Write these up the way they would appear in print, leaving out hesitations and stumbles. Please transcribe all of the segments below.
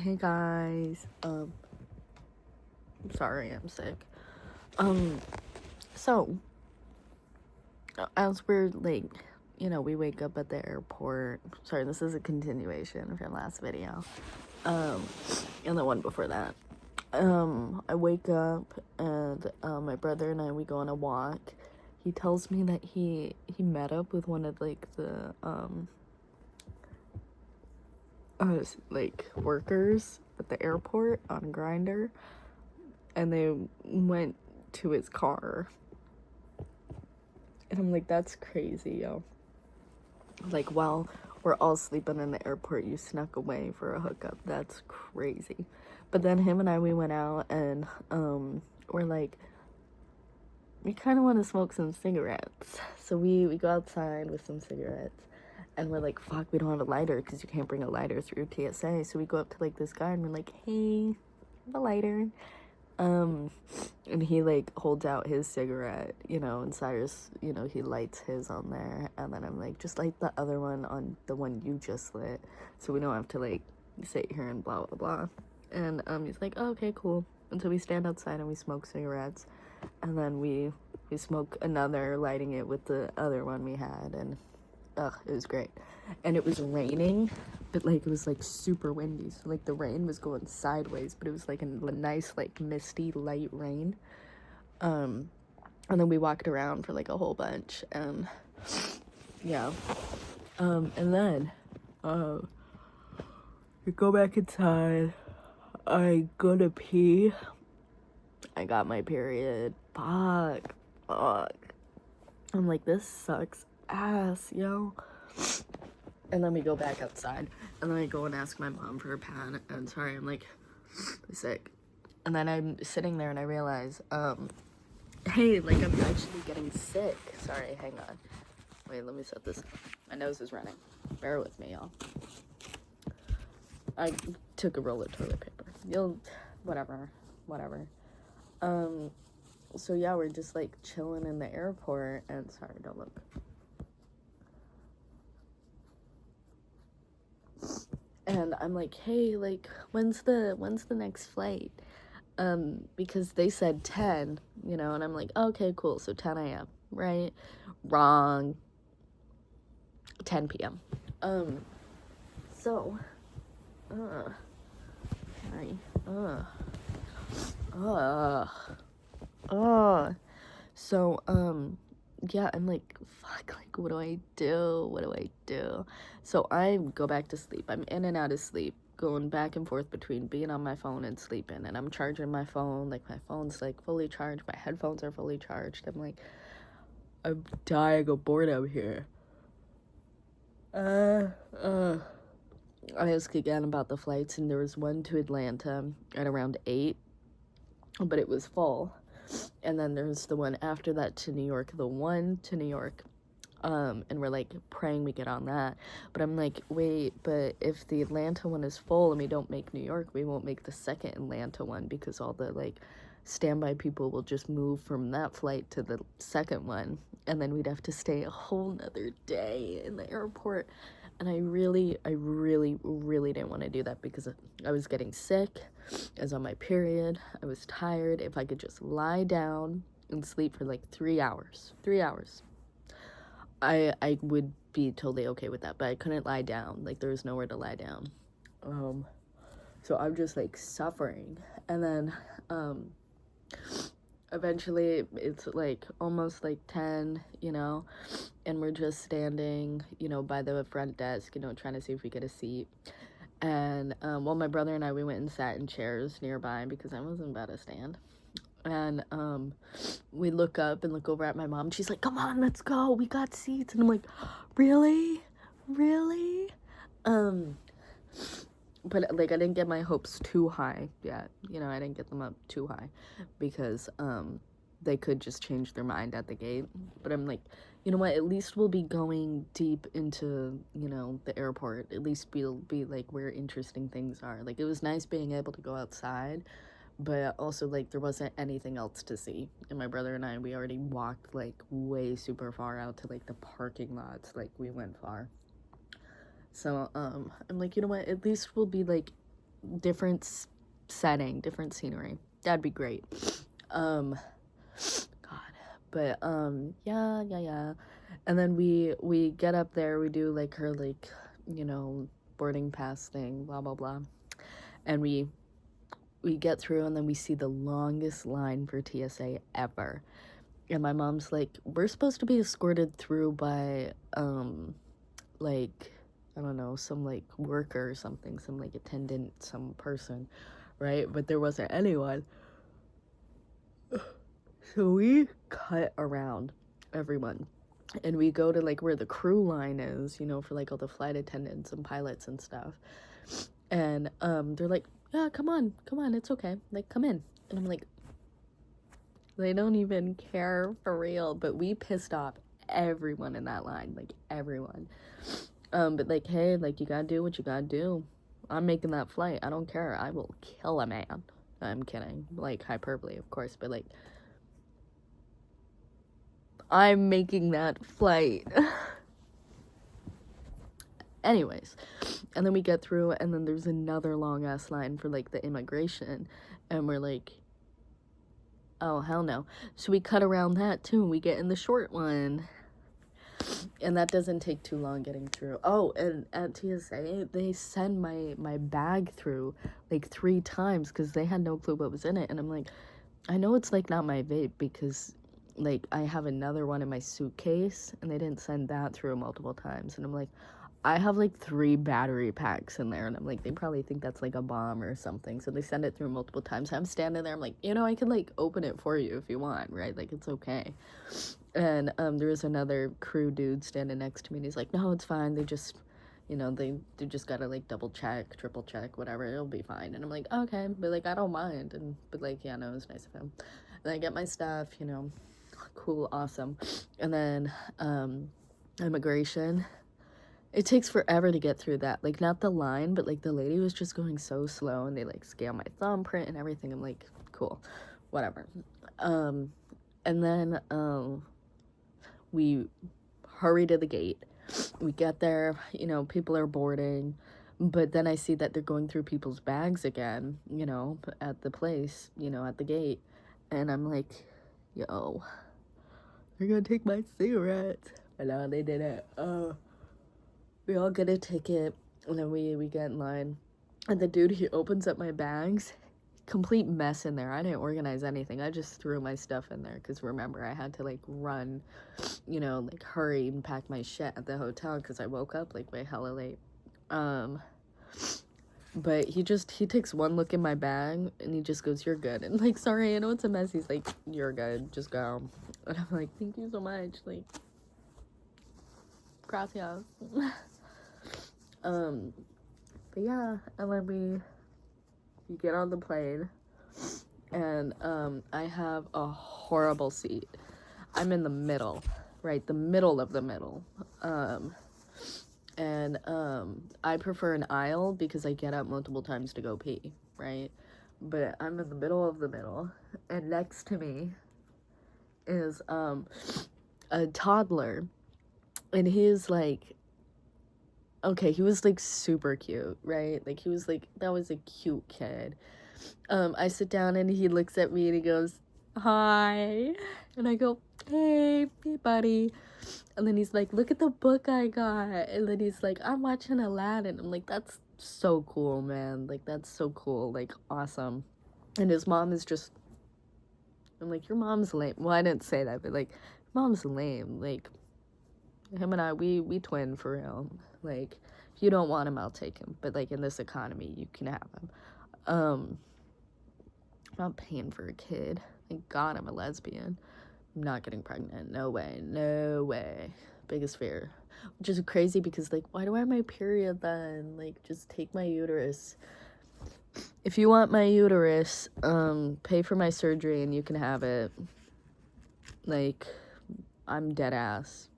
Hey guys. Sorry, I'm sick. So as we're like, we wake up at the airport. Sorry, this is a continuation from last video. And the one before that. I wake up and my brother and we go on a walk. He tells me that he met up with one of like the like workers at the airport on Grindr, and they went to his car. And I'm like, that's crazy, yo. Like, while we're all sleeping in the airport, you snuck away for a hookup. That's crazy. But then him and we went out and we're like, we kind of want to smoke some cigarettes. So we go outside with some cigarettes. And we're like, fuck, we don't have a lighter because you can't bring a lighter through TSA. So we go up to like this guy and we're like, hey, I have a lighter. And he like holds out his cigarette, and Cyrus, he lights his on there, and then I'm like, just light the other one on the one you just lit, so we don't have to like sit here and blah blah blah. And he's like, oh, okay, cool. And so we stand outside and we smoke cigarettes, and then we smoke another, lighting it with the other one we had, and it was great. And it was raining, but like it was like super windy, so like the rain was going sideways, but it was like a nice like misty light rain. And then we walked around for like a whole bunch, and yeah. And then we go back inside. I go to pee. I got my period. Fuck. I'm like, this sucks ass, yo. And then we go back outside, and then I go and ask my mom for a pad, and sorry, I'm like sick. And then I'm sitting there and I realize, hey, like I'm actually getting sick. Sorry, hang on. Wait, let me set this up. My nose is running. Bear with me, y'all. I took a roll of toilet paper. Whatever. So yeah, we're just like chilling in the airport, and sorry, don't look. And I'm like, hey, like, when's the next flight? Because they said 10, and I'm like, okay, cool, so 10 a.m., right? Wrong. 10 p.m. So, so, yeah, I'm like, fuck, like, what do I do? So I go back to sleep. I'm in and out of sleep, going back and forth between being on my phone and sleeping, and I'm charging my phone, like, my phone's, like, fully charged, my headphones are fully charged. I'm like, I'm dying of boredom here. I asked again about the flights, and there was one to Atlanta at around 8, but it was full. And then there's the one after that to New York, the one to New York. And we're like praying we get on that. But I'm like, wait, but if the Atlanta one is full and we don't make New York, we won't make the second Atlanta one, because all the like standby people will just move from that flight to the second one, and then we'd have to stay a whole nother day in the airport. And I really didn't want to do that, because I was getting sick, I was on my period, I was tired. If I could just lie down and sleep for like 3 hours, I would be totally okay with that. But I couldn't lie down, like there was nowhere to lie down. So I'm just like suffering. And then eventually it's like almost like 10, and we're just standing, by the front desk, trying to see if we get a seat. And well, my brother and we went and sat in chairs nearby because I wasn't about to stand. And we look up and look over at my mom. She's like, come on, let's go, we got seats. And I'm like, really? But like, I didn't get my hopes too high yet. I didn't get them up too high, because they could just change their mind at the gate. But I'm like, you know what, at least we'll be going deep into, the airport. At least we'll be like where interesting things are. Like, it was nice being able to go outside, but also like there wasn't anything else to see. And my brother and we already walked like way super far out to like the parking lots. Like, we went far. So I'm like, you know what, at least we'll be like different setting, different scenery. That'd be great. God, but yeah. And then we get up there, we do like her like, you know, boarding pass thing, blah blah blah, and we get through, and then we see the longest line for TSA ever. And my mom's like, we're supposed to be escorted through by like, I don't know, some like worker or something, some like attendant, some person, right? But there wasn't anyone. So we cut around everyone, and we go to like where the crew line is, you know, for like all the flight attendants and pilots and stuff. And they're like, yeah, come on, it's okay, like, come in. And I'm like, they don't even care for real. But we pissed off everyone in that line, like everyone. But like, hey, like, you gotta do what you gotta do. I'm making that flight. I don't care. I will kill a man. I'm kidding, like, hyperbole, of course, but like, I'm making that flight. Anyways, and then we get through, and then there's another long ass line for like the immigration, and we're like, oh hell no. So we cut around that too, and we get in the short one, and that doesn't take too long getting through. Oh, and at TSA they send my bag through like 3 times because they had no clue what was in it. And I'm like, I know it's like not my vape because like I have another one in my suitcase, and they didn't send that through multiple times. And I'm like, I have like 3 battery packs in there, and I'm like, they probably think that's like a bomb or something, so they send it through multiple times. I'm standing there, I'm like, you know, I could like open it for you if you want, right? Like, it's okay. And there was another crew dude standing next to me, and he's like, no, it's fine, they just, you know, they just gotta like double check, triple check, whatever, it'll be fine. And I'm like, okay, but like, I don't mind. And but like, yeah, no, it was nice of him. And I get my stuff, you know, cool, awesome. And then immigration, it takes forever to get through that. Like, not the line, but like the lady was just going so slow, and they like scan my thumbprint and everything. I'm like, cool, whatever. And then we hurry to the gate. We get there, you know, people are boarding, but then I see that they're going through people's bags again, you know, at the place, you know, at the gate. And I'm like, yo, they're gonna take my cigarettes. And now they did it. We all get a ticket, and then we get in line. And the dude, he opens up my bags. Complete mess in there. I didn't organize anything. I just threw my stuff in there because, remember, I had to like run, you know, like hurry and pack my shit at the hotel because I woke up like way hella late. But he takes one look in my bag, and he just goes, you're good. And like, sorry, I know it's a mess. He's like, you're good, just go. And I'm like, thank you so much, like, gracias. But yeah, and then we get on the plane, and I have a horrible seat. I'm in the middle, right, the middle of the middle. And I prefer an aisle because I get up multiple times to go pee, right? But I'm in the middle of the middle, and next to me is a toddler, and he's like, okay, he was like super cute, right? Like, he was like, that was a cute kid. I sit down, and he looks at me, and he goes, hi. And I go, hey buddy. And then he's like, look at the book I got. And then he's like, I'm watching Aladdin. I'm like, that's so cool, man. Like, that's so cool. Like, awesome. And his mom is just, I'm like, your mom's lame. Well, I didn't say that, but like, mom's lame. Like, him and I, we twin for real. Like, if you don't want him, I'll take him. But like, in this economy, you can have him. I'm not paying for a kid. Thank God I'm a lesbian. I'm not getting pregnant. No way. Biggest fear. Which is crazy because, like, why do I have my period then? Like, just take my uterus. If you want my uterus, pay for my surgery and you can have it. Like, I'm dead ass.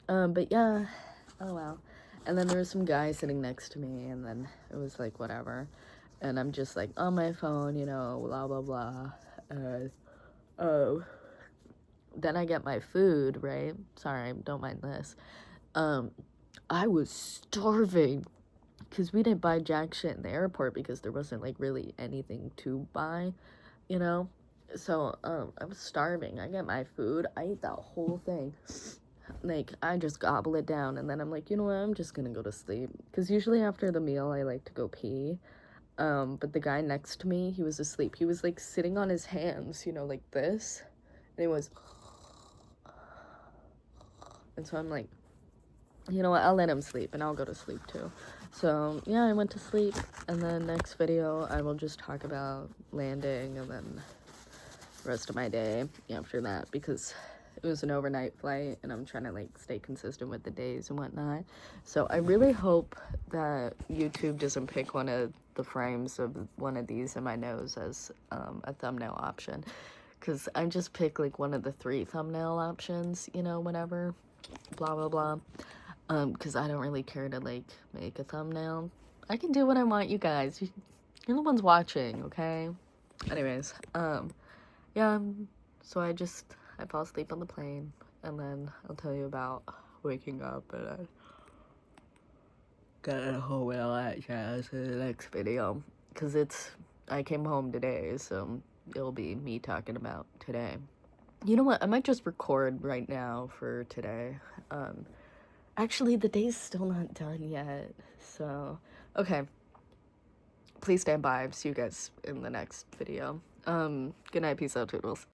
But yeah, oh well. And then there was some guy sitting next to me, and then it was like, whatever. And I'm just like on my phone, you know, blah blah blah. Then I get my food, right? Sorry, don't mind this. I was starving. because we didn't buy jack shit in the airport because there wasn't like really anything to buy, you know. So I was starving. I get my food, I eat that whole thing, like I just gobble it down, and then I'm like, you know what, I'm just gonna go to sleep, because usually after the meal I like to go pee. But the guy next to me, he was asleep. He was like sitting on his hands, you know, like this, and he was, and so I'm like, you know what, I'll let him sleep and I'll go to sleep too. So yeah, I went to sleep, and then next video I will just talk about landing, and then the rest of my day after that, because it was an overnight flight and I'm trying to like stay consistent with the days and whatnot. So I really hope that YouTube doesn't pick one of the frames of one of these in my nose as a thumbnail option, because I just pick like one of the 3 thumbnail options, you know, whatever, blah blah blah, because I don't really care to like make a thumbnail. I can do what I want, you guys. You're the ones watching, okay? Anyways, yeah, so I fall asleep on the plane, and then I'll tell you about waking up and I got home and all that jazz in the next video, because I came home today, so it'll be me talking about today. You know what, I might just record right now for today. Actually, the day's still not done yet, so okay, please stand by. See you guys in the next video. Good night, peace out, toodles.